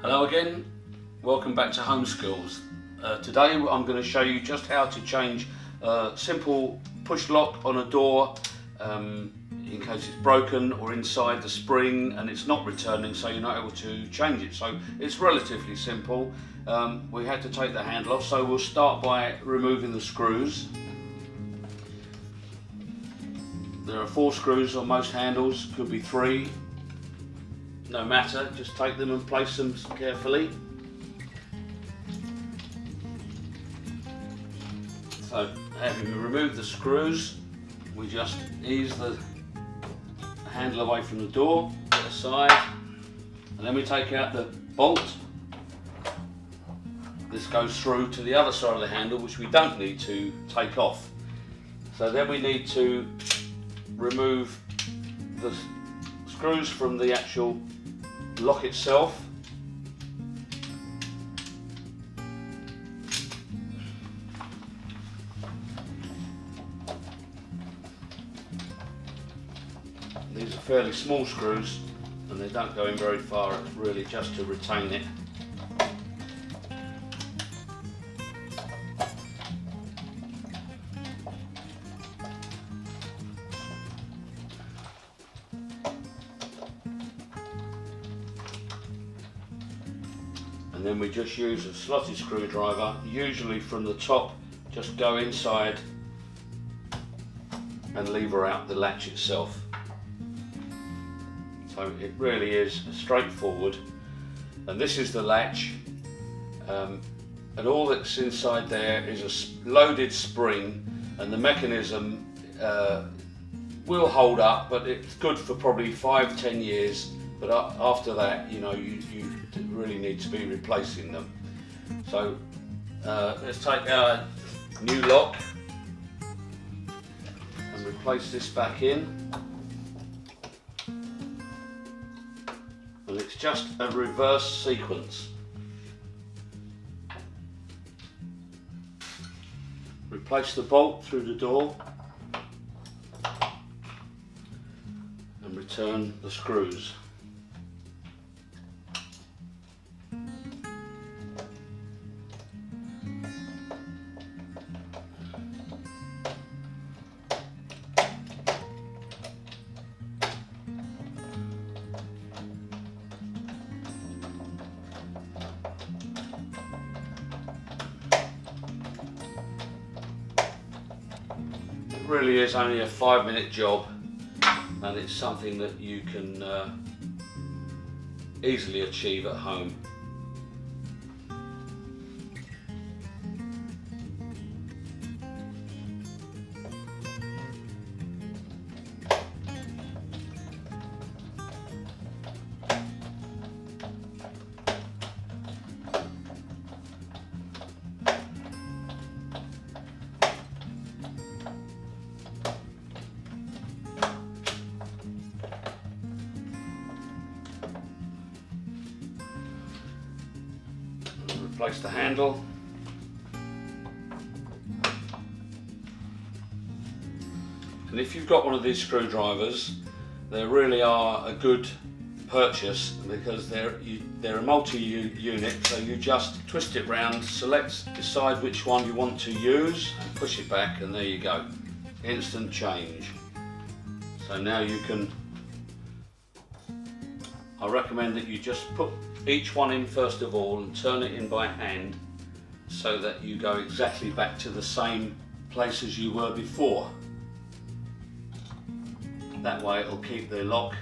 Hello again, welcome back to Homeskills. Today I'm going to show you just how to change a simple push lock on a door in case it's broken or inside the spring and it's not returning, so you're not able to change it. So it's relatively simple. We had to take the handle off, so we'll start by removing the screws. There are 4 screws on most handles, could be 3. No matter, just take them and place them carefully. So, having removed the screws, we just ease the handle away from the door, put it aside, and then we take out the bolt. This goes through to the other side of the handle, which we don't need to take off. So then we need to remove the screws from the actual lock itself. These are fairly small screws and they don't go in very far, really just to retain it. And then we just use a slotted screwdriver, usually from the top, just go inside and lever out the latch itself. So it really is straightforward. And this is the latch, and all that's inside there is a loaded spring, and the mechanism will hold up, but it's good for probably 5-10 years. But after that, you know, you really need to be replacing them. So let's take our new lock and replace this back in. And it's just a reverse sequence. Replace the bolt through the door and return the screws. It really is only a 5-minute job, and it's something that you can easily achieve at home. Replace the handle. And if you've got one of these screwdrivers, they really are a good purchase because they're a multi-unit, so you just twist it round, decide which one you want to use, and push it back, and there you go. Instant change. So now you can, I recommend that you just put each one in first of all and turn it in by hand so that you go exactly back to the same place as you were before. That way it'll keep the lock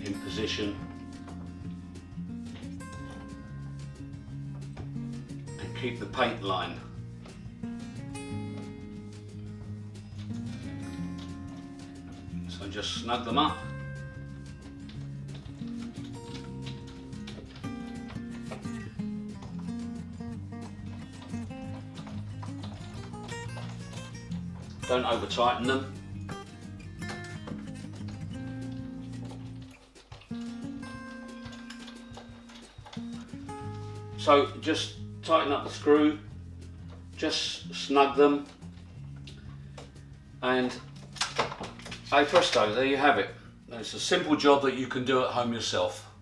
in position and keep the paint line. So just snug them up. Don't over tighten them. So just tighten up the screw, just snug them, and hey presto, there you have it. It's a simple job that you can do at home yourself.